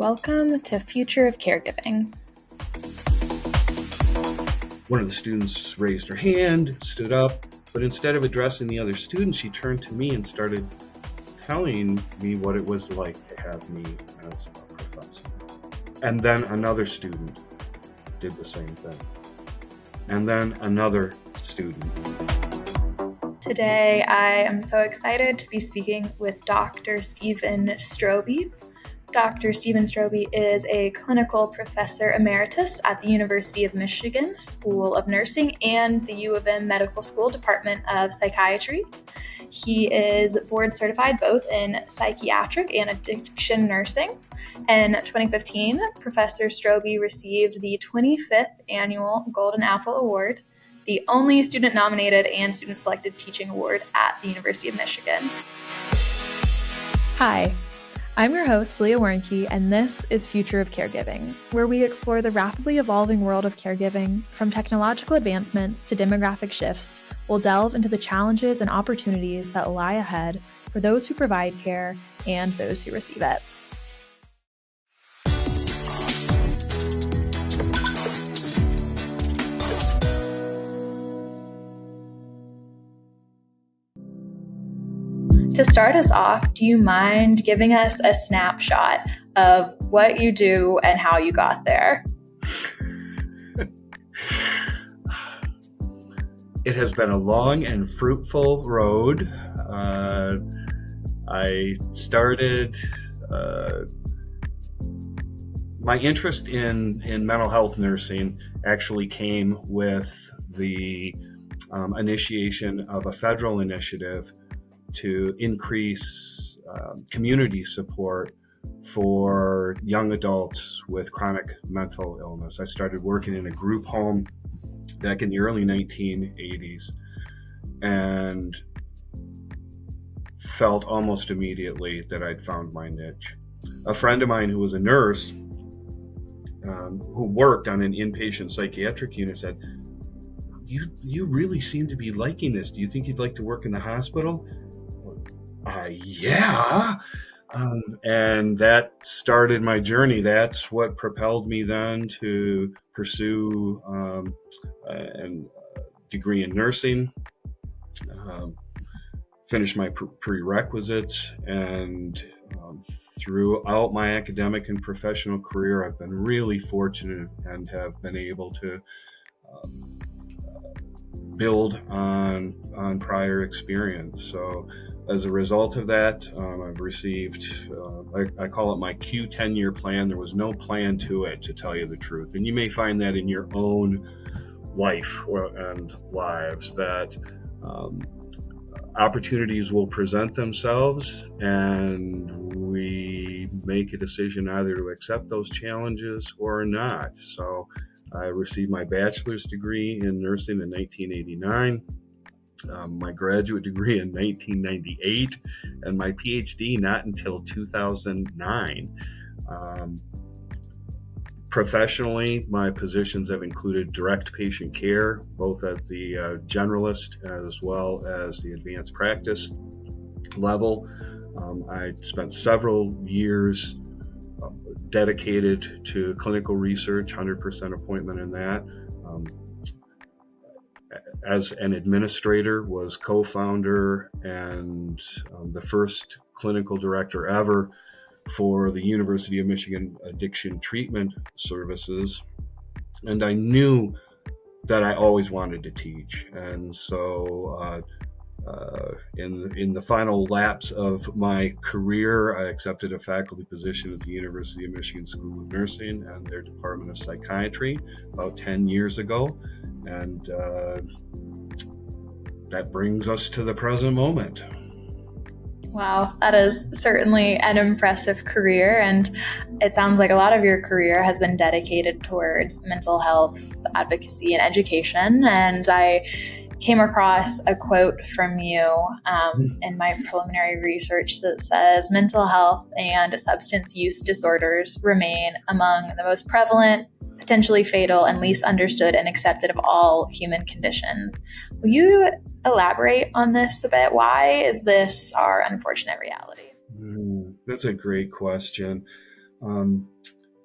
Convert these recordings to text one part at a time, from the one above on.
Welcome to Future of Caregiving. One of the students raised her hand, stood up, but instead of addressing the other students, she turned to me and started telling me what it was like to have me as a professor. And then another student did the same thing. And then another student. Today, I am so excited to be speaking with Dr. Stephen Strobbe. Dr. Stephen Strobbe is a clinical professor emeritus at the University of Michigan School of Nursing and the U of M Medical School Department of Psychiatry. He is board certified both in psychiatric and addiction nursing. In 2015, Professor Strobbe received the 25th Annual Golden Apple Award, the only student-nominated and student-selected teaching award at the University of Michigan. Hi. I'm your host, Leah Warnke, and this is Future of Caregiving, where we explore the rapidly evolving world of caregiving. From technological advancements to demographic shifts, we'll delve into the challenges and opportunities that lie ahead for those who provide care and those who receive it. To start us off, do you mind giving us a snapshot of what you do and how you got there? It has been a long and fruitful road. I started my interest in mental health nursing actually came with the initiation of a federal initiative to increase community support for young adults with chronic mental illness. I started working in a group home back in the early 1980s and felt almost immediately that I'd found my niche. A friend of mine who was a nurse who worked on an inpatient psychiatric unit said, you really seem to be liking this. Do you think you'd like to work in the hospital? Yeah. And that started my journey. That's what propelled me then to pursue a degree in nursing, finish my prerequisites, and throughout my academic and professional career, I've been really fortunate and have been able to build on prior experience. So as a result of that, I've received, I call it my Q 10-year plan. There was no plan to it, to tell you the truth. And you may find that in your own life and lives, that opportunities will present themselves and we make a decision either to accept those challenges or not. So I received my bachelor's degree in nursing in 1989. My graduate degree in 1998, and my PhD not until 2009. Professionally, my positions have included direct patient care, both at the generalist as well as the advanced practice level. I spent several years dedicated to clinical research, 100% appointment in that. As an administrator, was co-founder and the first clinical director ever for the University of Michigan Addiction Treatment Services. And I knew that I always wanted to teach. And so in the final lapse of my career, I accepted a faculty position at the University of Michigan School of Nursing and their Department of Psychiatry about 10 years ago. And that brings us to the present moment. Wow, that is certainly an impressive career, and it sounds like a lot of your career has been dedicated towards mental health advocacy and education. And I came across a quote from you in my preliminary research that says mental health and substance use disorders remain among the most prevalent, potentially fatal, and least understood and accepted of all human conditions. Will you elaborate on this a bit? Why is this our unfortunate reality? That's a great question.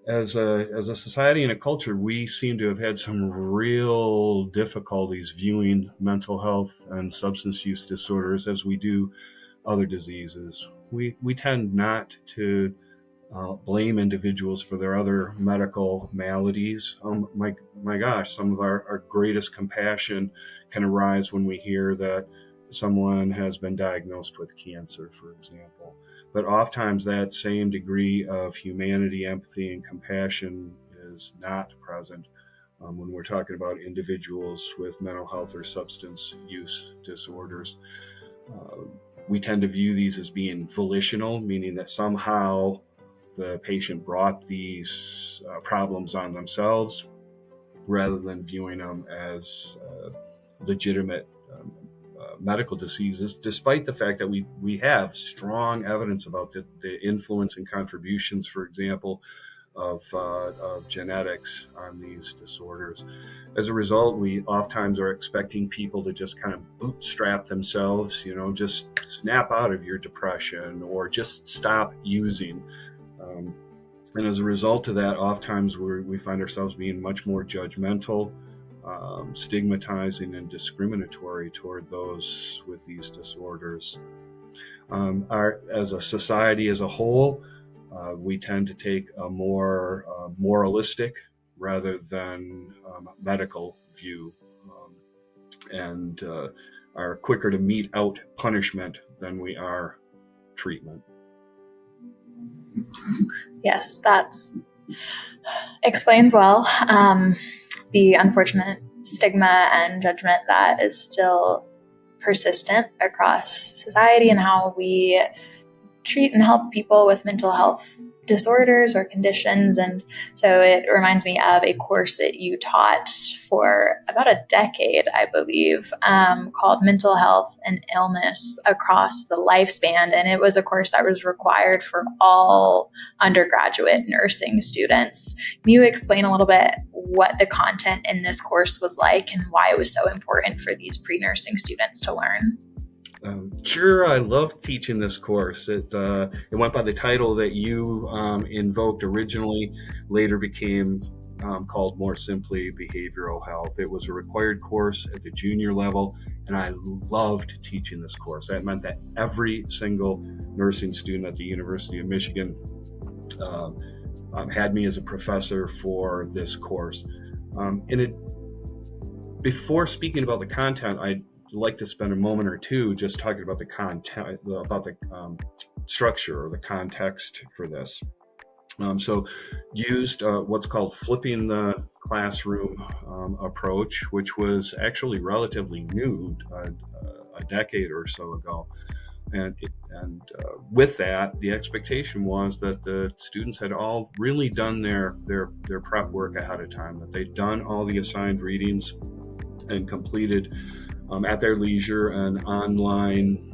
As a society and a culture, we seem to have had some real difficulties viewing mental health and substance use disorders as we do other diseases. We tend not to blame individuals for their other medical maladies. My gosh, some of our greatest compassion can arise when we hear that someone has been diagnosed with cancer, for example. But oftentimes that same degree of humanity, empathy, and compassion is not present when we're talking about individuals with mental health or substance use disorders. Uh, we tend to view these as being volitional, meaning that somehow the patient brought these problems on themselves, rather than viewing them as legitimate medical diseases, despite the fact that we have strong evidence about the influence and contributions, for example, of genetics on these disorders. As a result, we oftentimes are expecting people to just kind of bootstrap themselves, just snap out of your depression or just stop using. And as a result of that, oftentimes we find ourselves being much more judgmental, stigmatizing, and discriminatory toward those with these disorders. As a society as a whole, we tend to take a more moralistic rather than medical view, and are quicker to mete out punishment than we are treatment. Yes, that explains well the unfortunate stigma and judgment that is still persistent across society and how we treat and help people with mental health disorders or conditions. And so it reminds me of a course that you taught for about a decade, I believe, called Mental Health and Illness Across the Lifespan. And it was a course that was required for all undergraduate nursing students. Can you explain a little bit what the content in this course was like and why it was so important for these pre-nursing students to learn? Sure, I loved teaching this course. It went by the title that you invoked originally, later became called more simply behavioral health. It was a required course at the junior level, and I loved teaching this course. That meant that every single nursing student at the University of Michigan had me as a professor for this course. Before speaking about the content, I'd like to spend a moment or two just talking about the content, about the structure or the context for this. So used what's called flipping the classroom approach, which was actually relatively new a decade or so ago. And with that, the expectation was that the students had all really done their prep work ahead of time, that they'd done all the assigned readings and completed at their leisure an online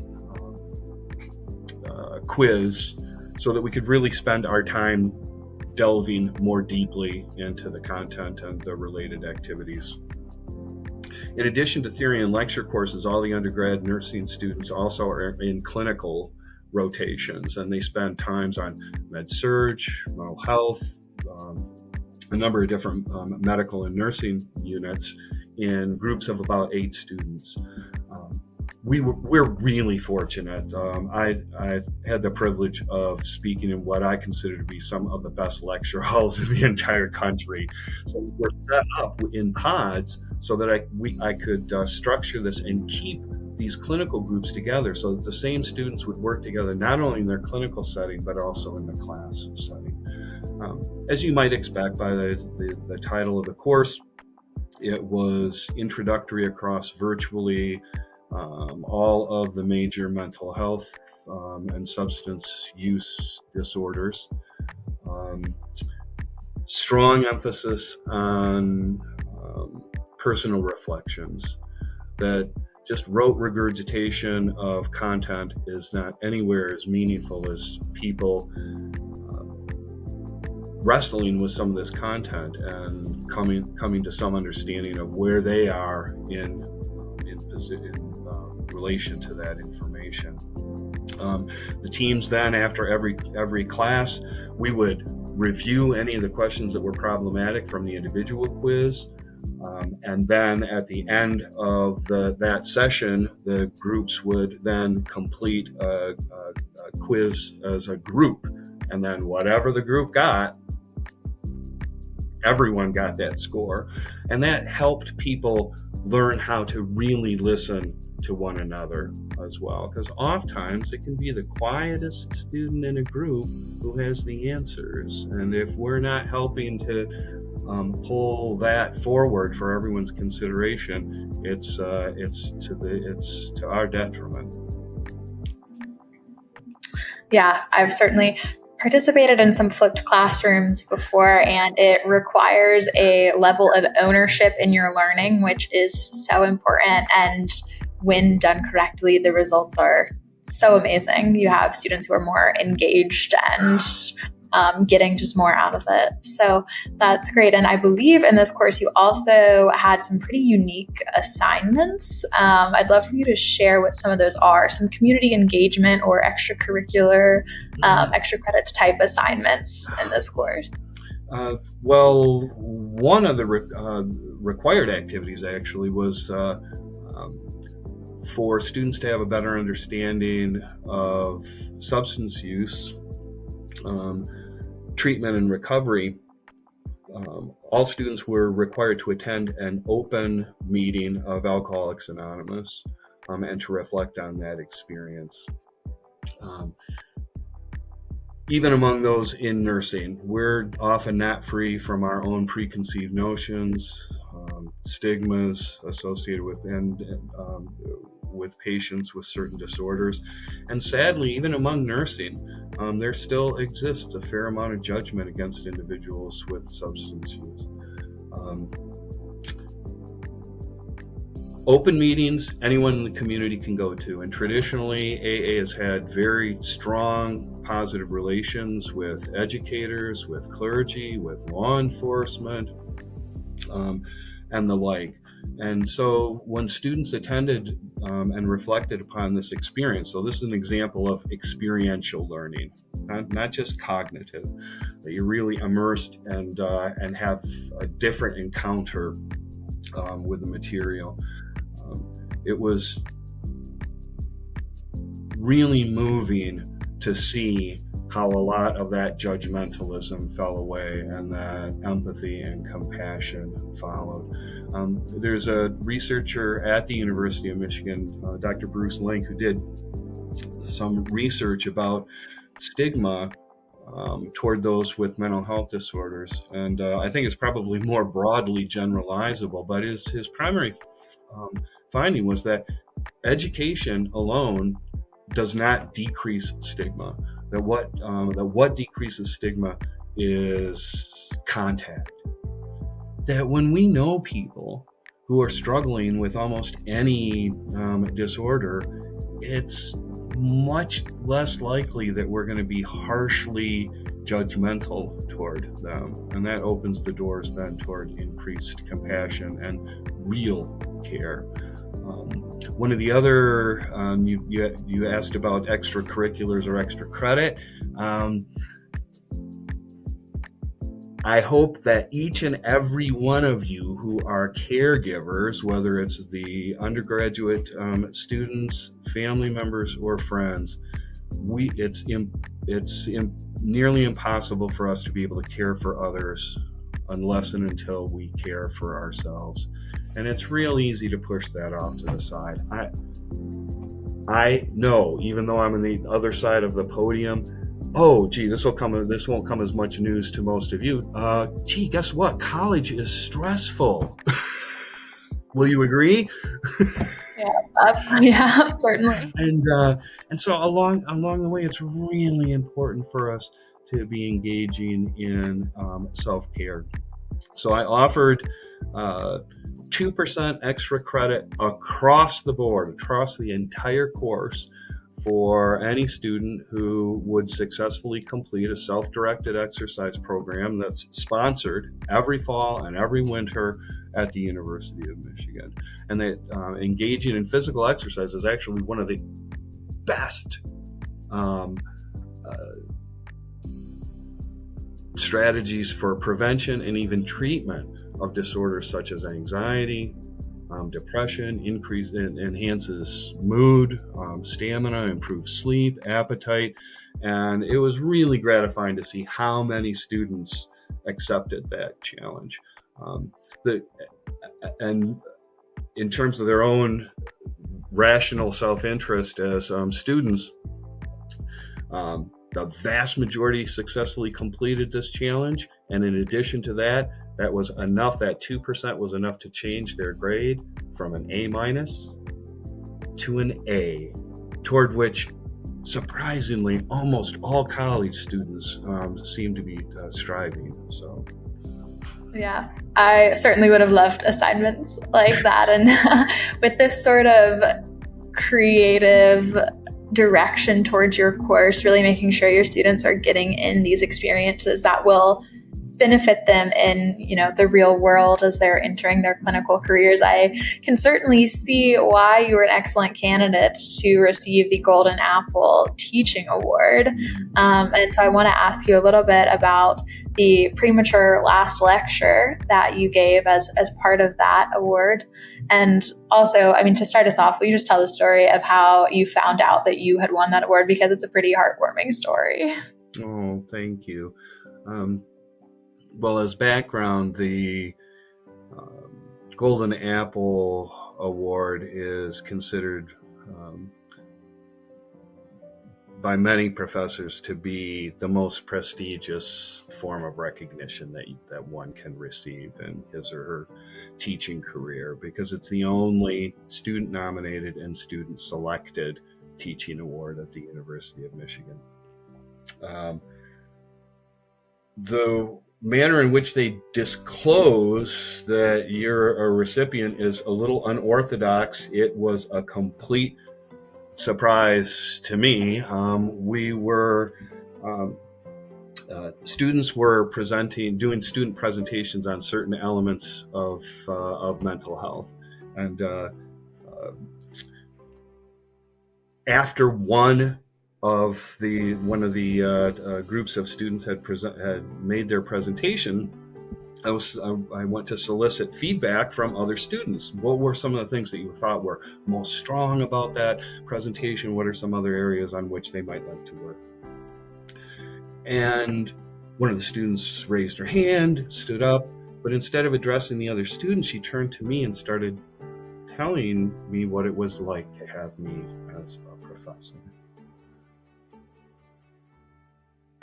quiz, so that we could really spend our time delving more deeply into the content and the related activities. In addition to theory and lecture courses, all the undergrad nursing students also are in clinical rotations, and they spend times on med-surg, mental health, a number of different medical and nursing units in groups of about 8 students. We're really fortunate. I had the privilege of speaking in what I consider to be some of the best lecture halls in the entire country. So we're set up in pods so that I could structure this and keep these clinical groups together, so that the same students would work together not only in their clinical setting but also in the class setting. As you might expect by the title of the course, it was introductory across virtually all of the major mental health and substance use disorders. Strong emphasis on personal reflections, that just rote regurgitation of content is not anywhere as meaningful as people wrestling with some of this content and coming to some understanding of where they are in relation to that information. The teams then, after every class, we would review any of the questions that were problematic from the individual quiz. And then at the end of that session, the groups would then complete a quiz as a group. And then whatever the group got, everyone got that score. And that helped people learn how to really listen to one another as well. Because oftentimes it can be the quietest student in a group who has the answers. And if we're not helping to pull that forward for everyone's consideration, it's to our detriment. Yeah, I've certainly participated in some flipped classrooms before, and it requires a level of ownership in your learning, which is so important. And when done correctly, the results are so amazing. You have students who are more engaged and getting just more out of it. So that's great. And I believe in this course, you also had some pretty unique assignments. I'd love for you to share what some of those are, some community engagement or extracurricular, extra credit type assignments in this course. Well, one of the required activities actually was for students to have a better understanding of substance use, treatment and recovery. All students were required to attend an open meeting of Alcoholics Anonymous and to reflect on that experience. Even among those in nursing, we're often not free from our own preconceived notions, stigmas associated with with patients with certain disorders. And sadly, even among nursing, there still exists a fair amount of judgment against individuals with substance use. Open meetings, anyone in the community can go to. And traditionally, AA has had very strong positive relations with educators, with clergy, with law enforcement, and the like. And so when students attended and reflected upon this experience, so this is an example of experiential learning, not just cognitive, that you're really immersed and have a different encounter with the material. It was really moving to see how a lot of that judgmentalism fell away and that empathy and compassion followed. There's a researcher at the University of Michigan, Dr. Bruce Link, who did some research about stigma toward those with mental health disorders. And I think it's probably more broadly generalizable, but his primary finding was that education alone does not decrease stigma. That what decreases stigma is contact. That when we know people who are struggling with almost any disorder, it's much less likely that we're going to be harshly judgmental toward them. And that opens the doors then toward increased compassion and real care. One of the other, you asked about extracurriculars or extra credit. I hope that each and every one of you who are caregivers, whether it's the undergraduate students, family members, or friends, it's nearly impossible for us to be able to care for others unless and until we care for ourselves. And it's real easy to push that off to the side. I know, even though I'm on the other side of the podium, oh, gee, this won't come as much news to most of you. Gee, guess what? College is stressful. Will you agree? Yeah, certainly. And so along the way, it's really important for us to be engaging in self-care. So I offered 2% extra credit across the board, across the entire course, for any student who would successfully complete a self-directed exercise program that's sponsored every fall and every winter at the University of Michigan. And that engaging in physical exercise is actually one of the best strategies for prevention and even treatment of disorders such as anxiety, depression, enhances mood, stamina, improves sleep, appetite. And it was really gratifying to see how many students accepted that challenge. And in terms of their own rational self-interest as students, the vast majority successfully completed this challenge. And in addition to that, that was enough, that 2% was enough to change their grade from an A- to an A, toward which, surprisingly, almost all college students seem to be striving. So, yeah, I certainly would have loved assignments like that. And with this sort of creative direction towards your course, really making sure your students are getting in these experiences that will benefit them in, the real world as they're entering their clinical careers. I can certainly see why you were an excellent candidate to receive the Golden Apple Teaching Award. And so I want to ask you a little bit about the premature last lecture that you gave as part of that award. And also, to start us off, will you just tell the story of how you found out that you had won that award? Because it's a pretty heartwarming story. Oh, thank you. Well, as background, the Golden Apple Award is considered by many professors to be the most prestigious form of recognition that one can receive in his or her teaching career, because it's the only student-nominated and student-selected teaching award at the University of Michigan. The manner in which they disclose that you're a recipient is a little unorthodox. It was a complete surprise to me. Students were doing student presentations on certain elements of mental health, and after one of the groups of students had made their presentation, I went to solicit feedback from other students. What were some of the things that you thought were most strong about that presentation? What are some other areas on which they might like to work? And one of the students raised her hand, stood up, but instead of addressing the other students, she turned to me and started telling me what it was like to have me as a professor.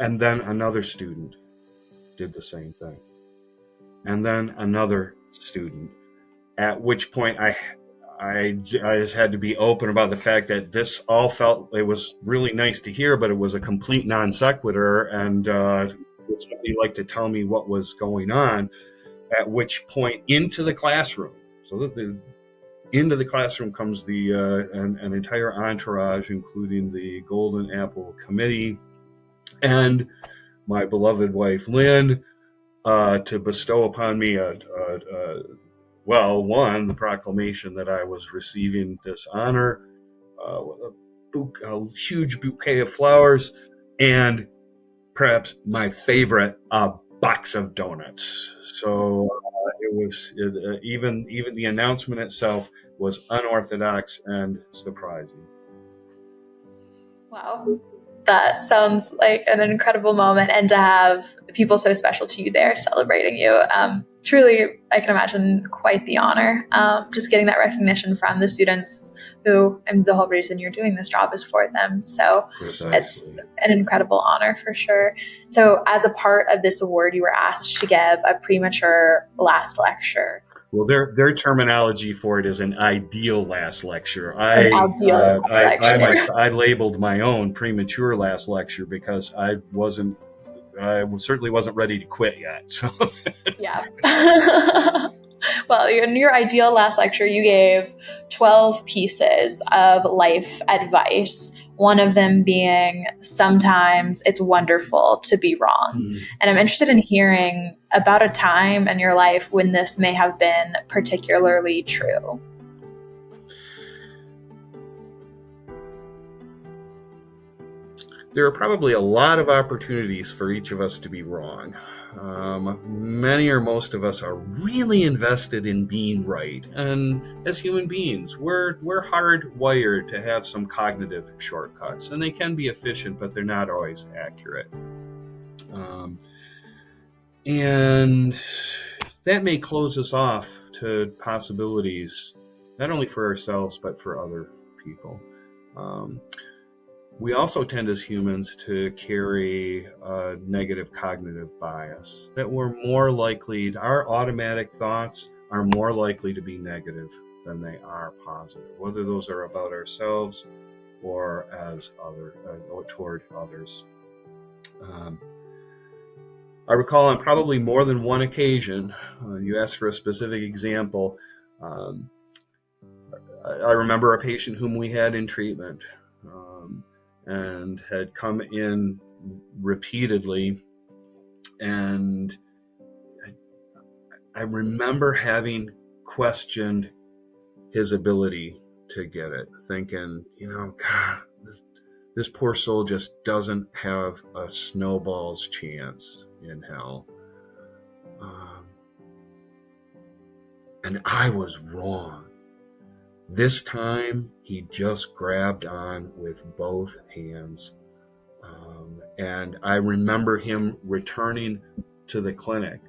And then another student did the same thing. And then another student, at which point I just had to be open about the fact that this all felt, it was really nice to hear, but it was a complete non sequitur, and would somebody like to tell me what was going on, at which point into the classroom, so that into the classroom comes an entire entourage, including the Golden Apple Committee and my beloved wife, Lynn, to bestow upon me the proclamation that I was receiving this honor, a huge bouquet of flowers, and perhaps my favorite, a box of donuts. So it was even the announcement itself was unorthodox and surprising. Wow. That sounds like an incredible moment, and to have people so special to you there celebrating you. Truly, I can imagine quite the honor. Just getting that recognition from the students who, and the whole reason you're doing this job is for them. So Precisely. It's an incredible honor for sure. So as a part of this award, you were asked to give a premature last lecture. Well, their terminology for it is an ideal last lecture. An ideal lecture. I labeled my own premature last lecture because I certainly wasn't ready to quit yet. So yeah. Well, in your ideal last lecture, you gave 12 pieces of life advice, one of them being sometimes it's wonderful to be wrong. Mm-hmm. And I'm interested in hearing about a time in your life when this may have been particularly true. there are probably a lot of opportunities for each of us to be wrong. Many or most of us are really invested in being right, and as human beings, we're hardwired to have some cognitive shortcuts, and they can be efficient, but they're not always accurate. And that may close us off to possibilities, not only for ourselves, but for other people. We also tend as humans to carry a negative cognitive bias, that we're more likely, our automatic thoughts are more likely to be negative than they are positive, whether those are about ourselves or as or toward others. I recall on probably more than one occasion, you asked for a specific example. I remember a patient whom we had in treatment and had come in repeatedly, and I remember having questioned his ability to get it, thinking, God, this poor soul just doesn't have a snowball's chance in hell. And I was wrong. This time, he just grabbed on with both hands. And I remember him returning to the clinic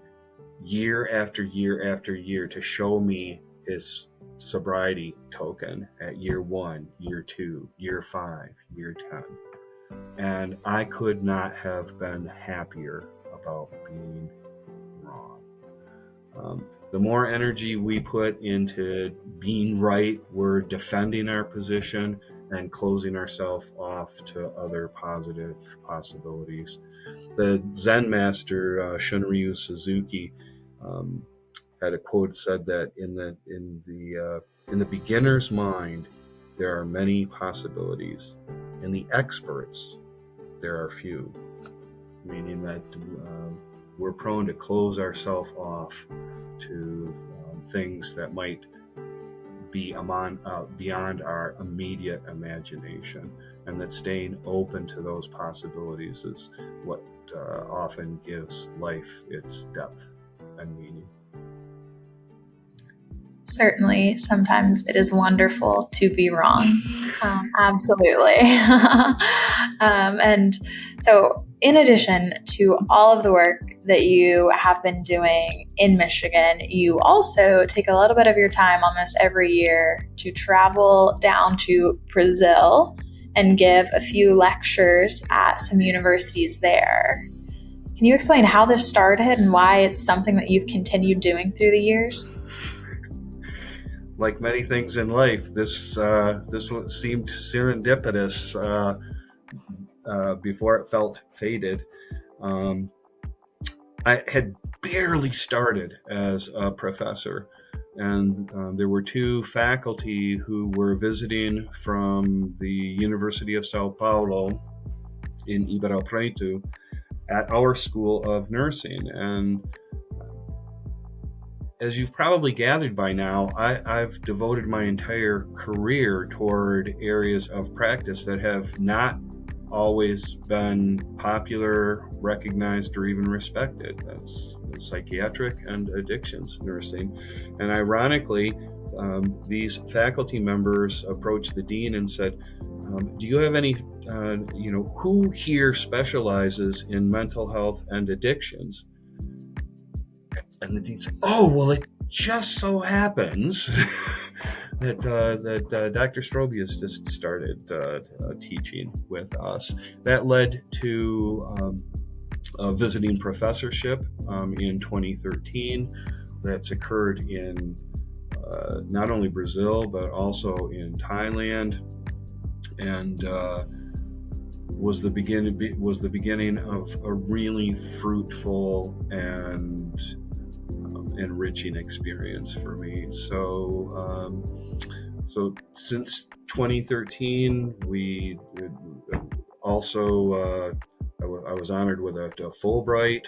year after year after year to show me his sobriety token at year 1, year 2, year 5, year 10. And I could not have been happier about being wrong. The more energy we put into being right, we're defending our position and closing ourselves off to other positive possibilities. The Zen master Shunryu Suzuki had a quote said that in the beginner's mind there are many possibilities. In the experts there are few, meaning that we're prone to close ourselves off to things that might be beyond our immediate imagination, and that staying open to those possibilities is what often gives life its depth and meaning. Certainly, sometimes it is wonderful to be wrong. Absolutely. And so, in addition to all of the work that you have been doing in Michigan, you also take a little bit of your time almost every year to travel down to Brazil and give a few lectures at some universities there. Can you explain how this started and why it's something that you've continued doing through the years? Like many things in life, this one seemed serendipitous before it felt fated. I had barely started as a professor, and there were 2 faculty who were visiting from the University of Sao Paulo in Ribeirão Preto at our School of Nursing. And as you've probably gathered by now, I've devoted my entire career toward areas of practice that have not always been popular, recognized, or even respected. That's psychiatric and addictions nursing. And ironically, these faculty members approached the dean and said, do you have any, who here specializes in mental health and addictions? And the dean said, oh, well, it just so happens that Dr. Strobbe has just started teaching with us. That led to a visiting professorship in 2013 that's occurred in not only Brazil, but also in Thailand, and was the beginning of a really fruitful and enriching experience for me. So since 2013, we also I was honored with a Fulbright.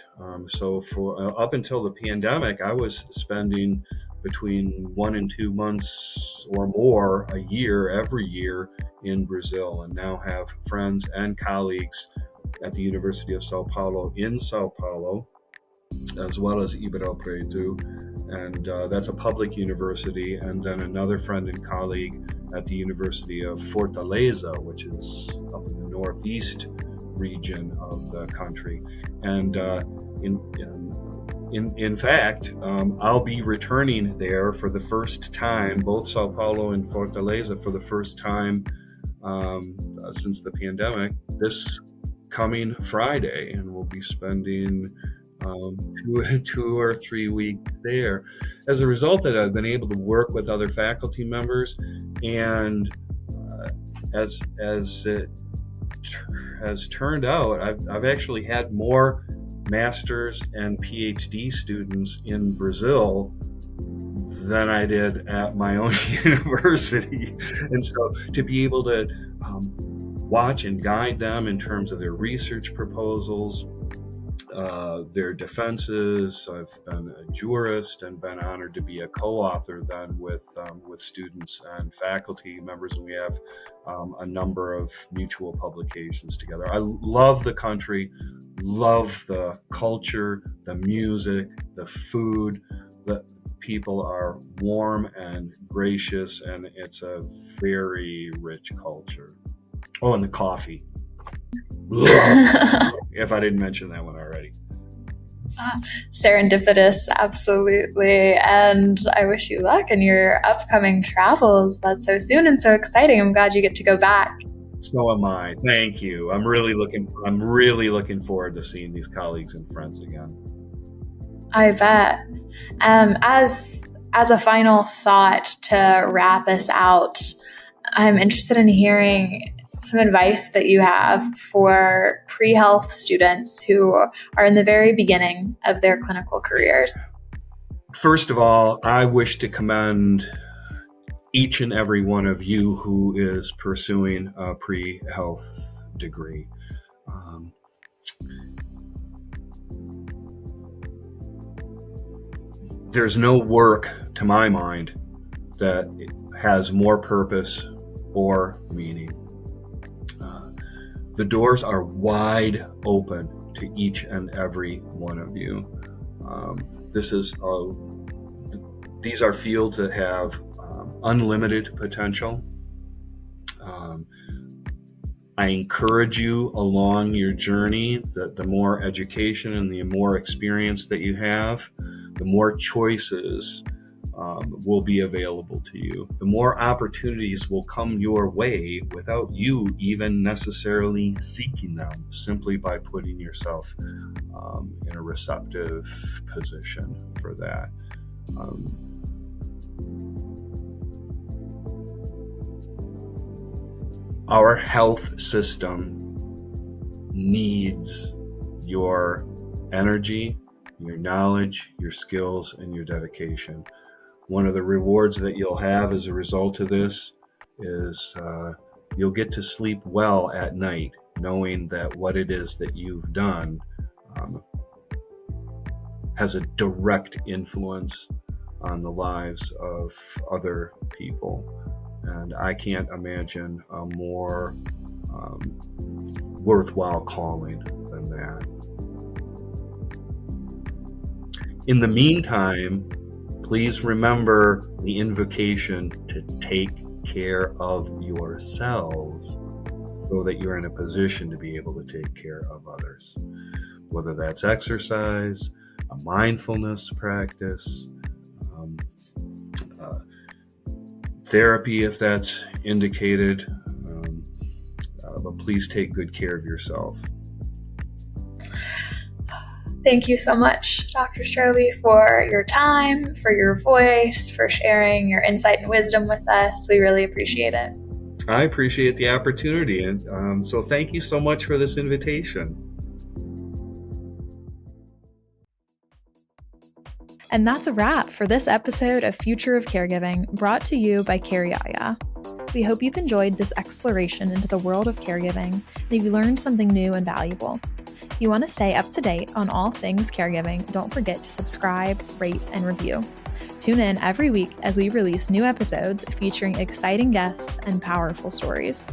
So for up until the pandemic, I was spending between 1 and 2 months or more a year, every year in Brazil, and now have friends and colleagues at the University of Sao Paulo in Sao Paulo, as well as Ribeirão Preto, and that's a public university, and then another friend and colleague at the University of Fortaleza, which is up in the northeast region of the country. And in fact, I'll be returning there for the first time, both Sao Paulo and Fortaleza, for the first time since the pandemic, this coming Friday, and we'll be spending 2 or 3 weeks there. As a result of that, I've been able to work with other faculty members, and as it has turned out, I've actually had more master's and PhD students in Brazil than I did at my own university. And so to be able to watch and guide them in terms of their research proposals, their defenses. I've been a jurist and been honored to be a co-author then with students and faculty members, and we have a number of mutual publications together. I love the country, love the culture, the music, the food. The people are warm and gracious, and it's a very rich culture. Oh, and the coffee. If I didn't mention that one already. Serendipitous, absolutely. And I wish you luck in your upcoming travels. That's so soon and so exciting. I'm glad you get to go back. So am I. Thank you. I'm really looking forward to seeing these colleagues and friends again. I bet. As a final thought to wrap us out, I'm interested in hearing some advice that you have for pre-health students who are in the very beginning of their clinical careers. First of all, I wish to commend each and every one of you who is pursuing a pre-health degree. There's no work, to my mind, that has more purpose or meaning. The doors are wide open to each and every one of you. These are fields that have unlimited potential. I encourage you along your journey that the more education and the more experience that you have, the more choices will be available to you. The more opportunities will come your way without you even some seeking them, simply by putting yourself in a receptive position for that. Our health system needs your energy, your knowledge, your skills, and your dedication. One of the rewards that you'll have as a result of this is you'll get to sleep well at night, knowing that what it is that you've done has a direct influence on the lives of other people. And I can't imagine a more worthwhile calling than that. In the meantime, please remember the invocation to take care of yourselves so that you're in a position to be able to take care of others. Whether that's exercise, a mindfulness practice, therapy if that's indicated, but please take good care of yourself. Thank you so much, Dr. Strobbe, for your time, for your voice, for sharing your insight and wisdom with us. We really appreciate it. I appreciate the opportunity, and so thank you so much for this invitation. And that's a wrap for this episode of Future of Caregiving, brought to you by Cariaya. We hope you've enjoyed this exploration into the world of caregiving, and you learned something new and valuable. If you want to stay up to date on all things caregiving, don't forget to subscribe, rate, and review. Tune in every week as we release new episodes featuring exciting guests and powerful stories.